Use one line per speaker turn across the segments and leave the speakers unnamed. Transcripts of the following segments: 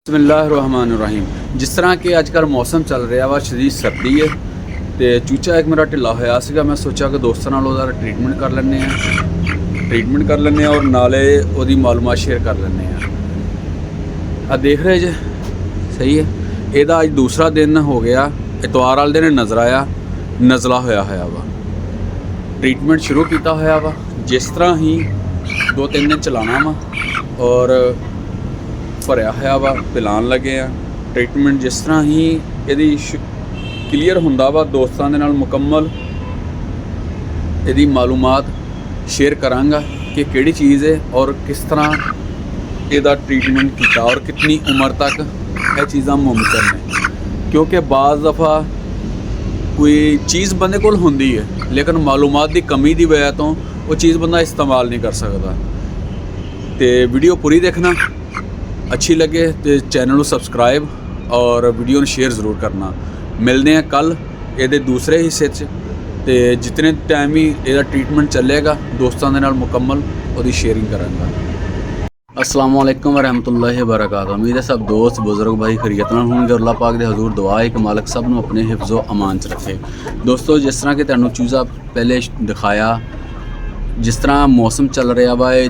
बिस्मिल्लाहिर्रहमानिर्रहीम। जिस तरह कि अजकल मौसम चल रहा वा शदीद सर्दी है तो चूचा एक मेरा ढिला होया सीगा। मैं सोचा कि दोस्तों नाल ओहदा ट्रीटमेंट कर लैंने और नाले ओहदी मालूमात शेयर कर लैंने आ देख रहे जे सही है। ਇਹਦਾ ਅੱਜ दूसरा दिन हो गया। इतवार वाले दिन नज़र आया नज़ला होया वा। ट्रीटमेंट शुरू किया होया वा। जिस तरह ही 2-3 दिन चलाना वा और भरिया होया वा पिलान लगे आ ट्रीटमेंट। जिस तरह ही यदि क्लीयर हुंदा वा दोस्तों दे नाल मुकम्मल यदि मालूमात शेयर करांगा कि किहड़ी चीज़ है और किस तरह ਇਹਦਾ ट्रीटमेंट किया और कितनी उम्र तक यह चीज़ां मुमकिन है। क्योंकि बाज़ दफ़ा कोई चीज़ बंदे कोल हुंदी है लेकिन मालूमात की कमी की वजह तो वो चीज़ बंदा इस्तेमाल नहीं कर सकता। तो वीडियो पूरी देखना, अच्छी लगे तो चैनल को सबसक्राइब और वीडियो को शेयर ज़रूर करना। मिलते हैं कल ये दूसरे हिस्से तो जितने टाइम ही ये ट्रीटमेंट चलेगा दोस्तों के नाल मुकम्मल उसकी शेयरिंग करांगा। अस्सलाम वालेकुम वरहमतुल्लाहि वबरकातुहू। उम्मीद है सब दोस्त बुजुर्ग भाई खैरियत नाल होणगे। अल्लाह पाक दे हजूर दुआ है कि मालिक सब नूं अपने हिफ्ज़ो अमान च रखे। दोस्तों जिस तरह कि तुहानूं चूज़ा पहले दिखाया, जिस तरह मौसम चल रहा वा ये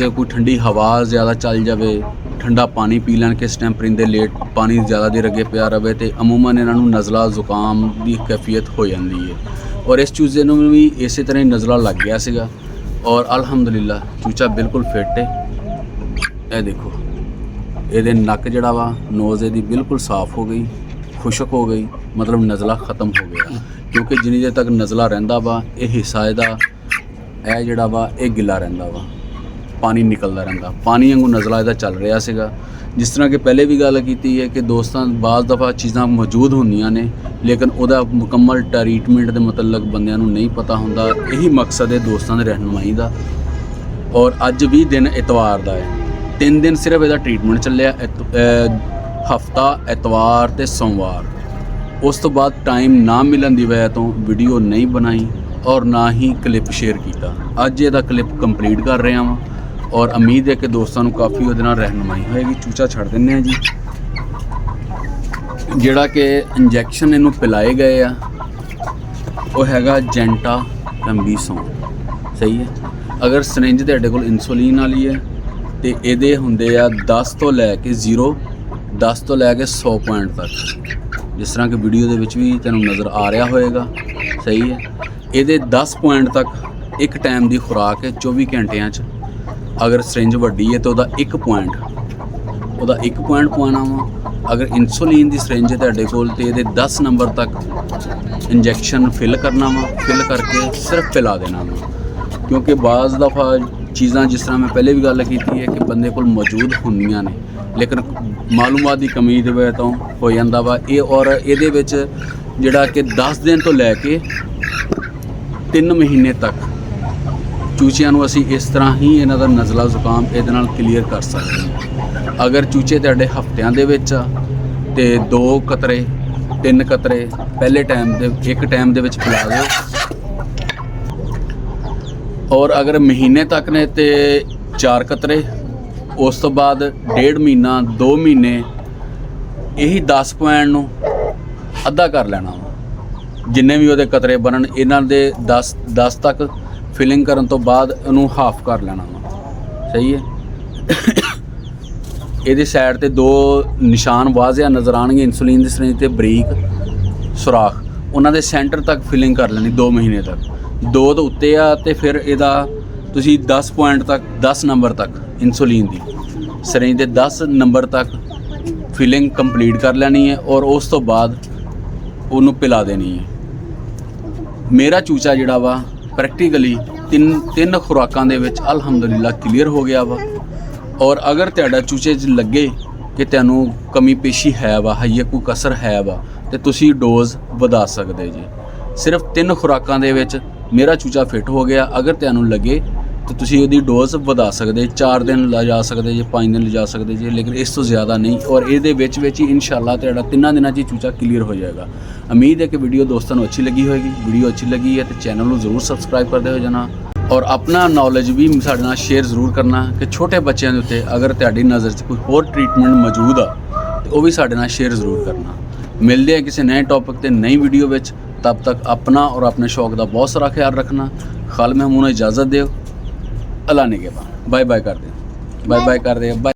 कोई ठंडी हवा ज़्यादा चल जाए, ठंडा पानी पी लैन किस टाइम परिंदे लेट पानी ज़्यादा देर अगे पिया रहे तो अमूमन इन्हों नज़ला जुकाम की कैफियत हो जाती है। और इस चूज़े नूं भी इस तरह ही नज़ला लग गया सीगा और अल्हम्दुलिल्लाह चूचा बिल्कुल फिट है। ये देखो ये नक जड़ा वा नोज़ दी बिल्कुल साफ़ हो गई, खुशक हो गई, मतलब नज़ला ख़त्म हो गया। क्योंकि जिन्नी देर तक नज़ला रहिंदा वा ये हिस्सा इहदा यह जड़ा वा ये गिला रहिंदा वा, पानी निकलता रहिंदा, पानी वांगू नज़ला इहदा चल रहा सीगा। जिस तरह कि पहले भी गल की है कि दोस्तों बाज़ दफ़ा चीज़ां मौजूद होंदियां ने लेकिन उहदा मुकम्मल ट्रीटमेंट के मतलब बंदियां नूं नहीं पता हुंदा। यही मकसद है दोस्तों की रहनुमाई का। और अज भी दिन इतवार का है, 3 दिन सिर्फ इसका ट्रीटमेंट चलिया, हफ्ता एतवार तो सोमवार। उस तो बाद टाइम ना मिलन की वजह तो वीडियो नहीं बनाई और ना ही क्लिप शेयर किया। अज यदा क्लिप कंप्लीट कर रहा वा और उम्मीद है कि दोस्तों को काफ़ी वो रहनुमाई होएगी। चूचा छड़ दें जी, जिहड़ा कि इंजैक्शन इनू पिलाए गए आ वो हैगा जेंटा कैम्बिसोन, सही है। अगर सरिंज तुहाडे कोल इंसुलिन वाली है तो ये होंगे 10 तो लैके 0, 10 तो लैके 100 पॉइंट तक। जिस तरह कि वीडियो के भी तुहानूं नज़र आ रहा होएगा, सही है। ये 10 पॉइंट तक एक टाइम की खुराक है 24 घंटिया। अगर सरिंज वड्डी है तो वह 1 पॉइंट पवाना वा। अगर इंसुलिन की सरिंज तुहाडे कोल तो ये 10 नंबर तक इंजैक्शन फिल करना वा, फिल करके सिर्फ पिला देना वा। क्योंकि बाज़ दफ़ा चीज़ां जिस तरह मैं पहले भी गल की है कि बंदे कोल मौजूद होंदियां ने लेकिन मालूमात की कमी की वजह तो हो जाता वा ये। और ये जिहड़ा कि 10 दिन तो लैके 3 महीने तक चूचियां नूं असीं इस तरह ही इन्हां दा नज़ला जुकाम इहदे नाल क्लीयर कर सकते हैं। अगर चूचे तुहाडे हफ्तियां दे विच ते 2 कतरे 3 कतरे पहले टाइम दे एक टाइम दे विच पिला दिओ और अगर महीने तक ने तो 4 कतरे, उस तो बाद 1.5 महीना 2 महीने यही 10 पॉइंट नूं अद्धा कर लेना वा। जिन्ने भी वो कतरे बनन इन्हां दे 10 तक फिलिंग करन तो बाद इनू हाफ कर लेना वा, सही है। ये साइड ते 2 निशान वाजिया नज़र आएंगे इंसुलिन की सरिंज ते बरीक सुराख, उन्होंने सेंटर तक फिलिंग कर लेनी 2 महीने तक। 2 तो उत्ते आ तो फिर इहदा तुसी 10 पॉइंट तक 10 नंबर तक इंसुलिन की सरिंज के 10 नंबर तक फिलिंग कंप्लीट कर लेनी है और उस तो बाद उन्होंने पिला देनी है। मेरा चूचा जिहड़ा वा प्रैक्टिकली 3 खुराकां दे विच अल्हम्दुलिल्लाह क्लीयर हो गया वा। और अगर तुहाडा चूचे च लगे कि तुहानूं कमी पेशी है वा है कोई कसर है वा तो तुसी डोज़ वधा सकदे जी। सिर्फ 3 खुराकां दे विच मेरा चूचा फिट हो गया। अगर तुहानूं लगे तो तुसी उहदी डोज़ वधा सकदे, 4 दिन लिजा सकदे जी, 5 दिन लिजा सकदे जी, लेकिन इस तो ज़्यादा नहीं। और ये ही इंशाअल्लाह तुहाडा 3 दिनों ही चूचा क्लीयर हो जाएगा। उम्मीद है कि वीडियो दोस्तों को अच्छी लगी होगी। वीडियो अच्छी लगी है तो चैनल को जरूर सबसक्राइब करते हो जाना और अपना नॉलेज भी साडे नाल शेयर जरूर करना कि छोटे बच्चों के उत्ते अगर तुहाडी नज़र च कोई होर ट्रीटमेंट मौजूद आ ਉਹ ਵੀ ਸਾਡੇ ਨਾਲ ਸ਼ੇਅਰ ਜ਼ਰੂਰ ਕਰਨਾ। ਮਿਲਦੇ ਆ ਕਿਸੇ ਨਏ ਟੌਪਿਕ ਤੇ ਨਈ ਵੀਡੀਓ ਵਿੱਚ। तब तक अपना और अपने शौक का बहुत सारा ख्याल रखना। खाल महमूद इजाज़त दो। अल्लाह ने के बाद बाय बाय कर दे, बाय बाय कर दे।